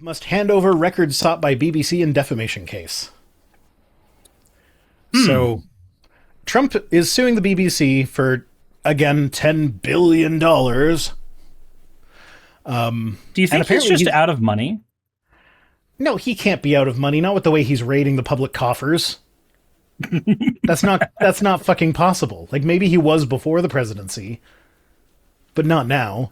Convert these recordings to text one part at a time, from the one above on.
must hand over records sought by BBC in defamation case. So, Trump is suing the BBC for, again, $10 billion. Do you think he's just out of money? No, he can't be out of money, not with the way he's raiding the public coffers. That's not fucking possible. Like, maybe he was before the presidency, but not now.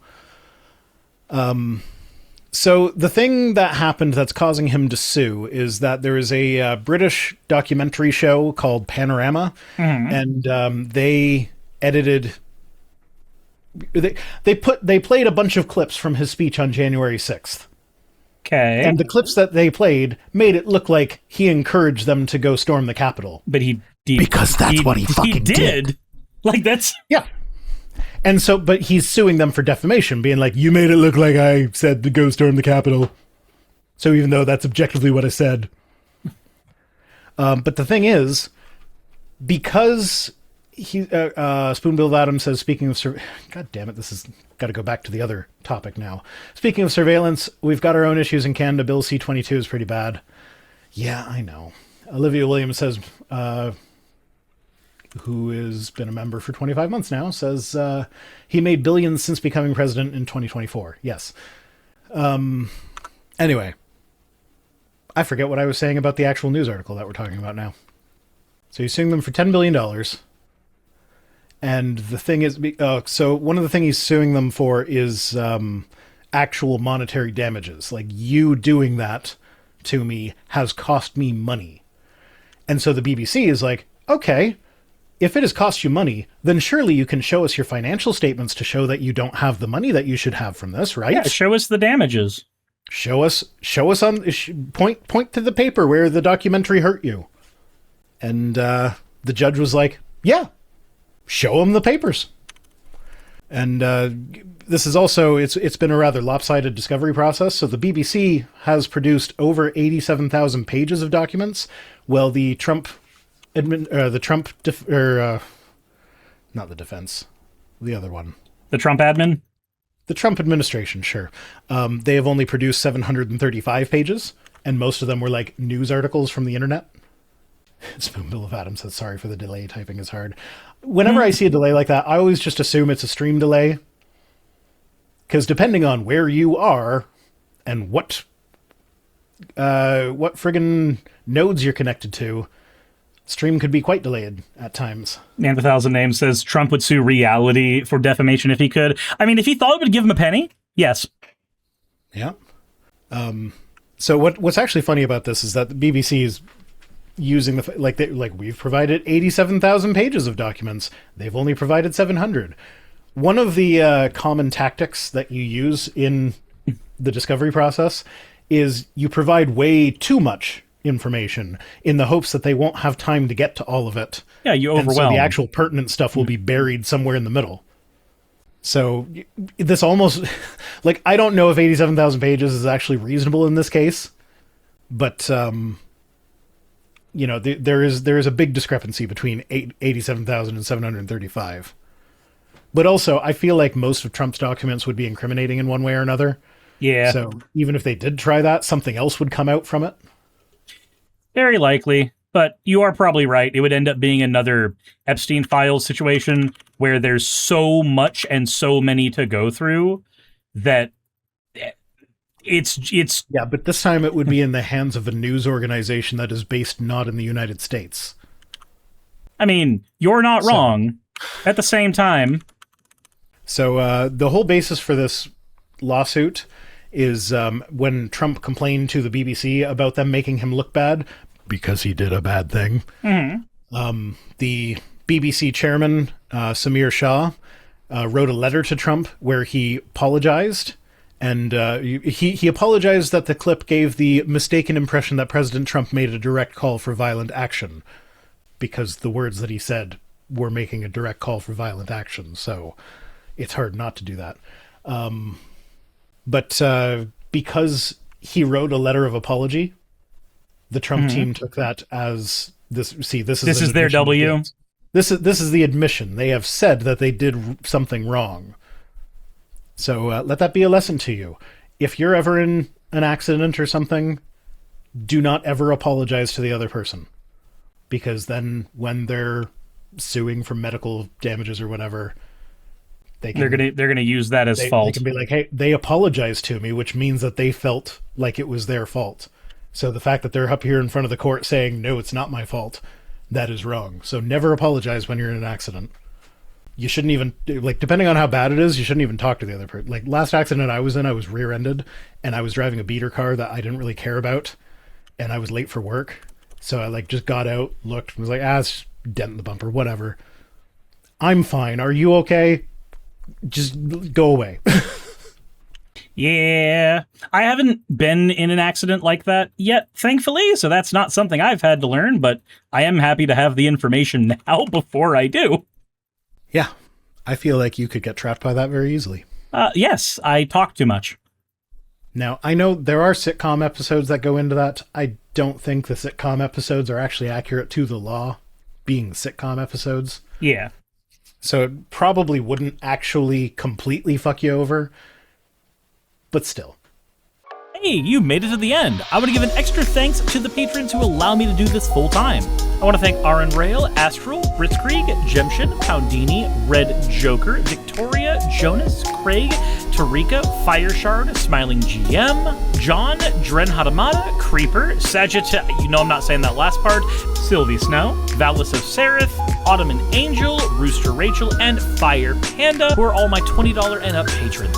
So the thing that happened that's causing him to sue is that there is a British documentary show called Panorama, and they edited. They played a bunch of clips from his speech on January 6th. Okay. And the clips that they played made it look like he encouraged them to go storm the Capitol. But because that's what he fucking did. Like, that's... Yeah. And so, but he's suing them for defamation, being like, you made it look like I said to go storm the Capitol. So even though that's objectively what I said. But the thing is, because he, Spoonbill of Adams says, speaking of, God damn it, this has got to go back to the other topic now. Speaking of surveillance, we've got our own issues in Canada. Bill C-22 is pretty bad. Yeah, I know. Olivia Williams says, who has been a member for 25 months now, says he made billions since becoming president in 2024. Yes. Anyway, I forget what I was saying about the actual news article that we're talking about now. So he's suing them for $10 billion. And the thing is, so one of the things he's suing them for is actual monetary damages. Like, you doing that to me has cost me money. And so the BBC is like, okay, if it has cost you money, then surely you can show us your financial statements to show that you don't have the money that you should have from this, right? Yeah, show us the damages. Show us on, point to the paper where the documentary hurt you. And the judge was like, yeah, show them the papers. And this is also, it's been a rather lopsided discovery process. So the BBC has produced over 87,000 pages of documents, while the Trump not the defense, the other one. The Trump admin? The Trump administration, sure. They have only produced 735 pages, and most of them were like news articles from the internet. Spoonbill of Adams says, sorry for the delay, typing is hard. Whenever I see a delay like that, I always just assume it's a stream delay. Because depending on where you are and what friggin' nodes you're connected to, stream could be quite delayed at times. Man with 1,000 Names says Trump would sue Reality for defamation if he could. I mean, if he thought it would give him a penny, yes. Yeah. So what's actually funny about this is that the BBC is using the we've provided 87,000 pages of documents. They've only provided 700. One of the common tactics that you use in the discovery process is you provide way too much information in the hopes that they won't have time to get to all of it. Yeah, you overwhelm. And so the actual pertinent stuff will be buried somewhere in the middle. So this almost, like, I don't know if 87,000 pages is actually reasonable in this case, but you know, there is a big discrepancy between 87,000 and 735. But also, I feel like most of Trump's documents would be incriminating in one way or another. Yeah. So even if they did try that, something else would come out from it. Very likely, but you are probably right. It would end up being another Epstein Files situation where there's so much and so many to go through that it's yeah, but this time it would be in the hands of a news organization that is based not in the United States. I mean, you're not wrong. At the same time. So the whole basis for this lawsuit is when Trump complained to the BBC about them making him look bad because he did a bad thing. Mm-hmm. The BBC chairman, Samir Shah, wrote a letter to Trump where he apologized. And he apologized that the clip gave the mistaken impression that President Trump made a direct call for violent action, because the words that he said were making a direct call for violent action. So it's hard not to do that. But because he wrote a letter of apology, the Trump team took that as this. See, this is their W. This is the admission. They have said that they did something wrong. So let that be a lesson to you. If you're ever in an accident or something, do not ever apologize to the other person. Because then when they're suing for medical damages or whatever, they're gonna use that as fault. They can be like, hey, they apologized to me, which means that they felt like it was their fault. So the fact that they're up here in front of the court saying, no, it's not my fault, that is wrong. So never apologize when you're in an accident. You shouldn't even, like, depending on how bad it is, you shouldn't even talk to the other person. Like, last accident I was in, I was rear-ended, and I was driving a beater car that I didn't really care about, and I was late for work. So I, like, just got out, looked, and was like, it's dent in the bumper, whatever. I'm fine. Are you okay? Just go away. Yeah, I haven't been in an accident like that yet, thankfully, so that's not something I've had to learn, but I am happy to have the information now before I do. Yeah, I feel like you could get trapped by that very easily. Yes, I talk too much. Now, I know there are sitcom episodes that go into that. I don't think the sitcom episodes are actually accurate to the law, being sitcom episodes. Yeah. So it probably wouldn't actually completely fuck you over, but still. Hey, you made it to the end. I want to give an extra thanks to the patrons who allow me to do this full time. I want to thank Aaron Rail, Astral, Britzkrieg, Jemshin, Poundini, Red Joker, Victoria, Jonas, Craig, Tarika, Fireshard, Smiling GM, John, Dren Hadamada, Creeper, Sagitta, you know I'm not saying that last part, Sylvie Snow, Valis of Seraph, Ottoman Angel, Rooster Rachel, and Fire Panda, who are all my $20 and up patrons.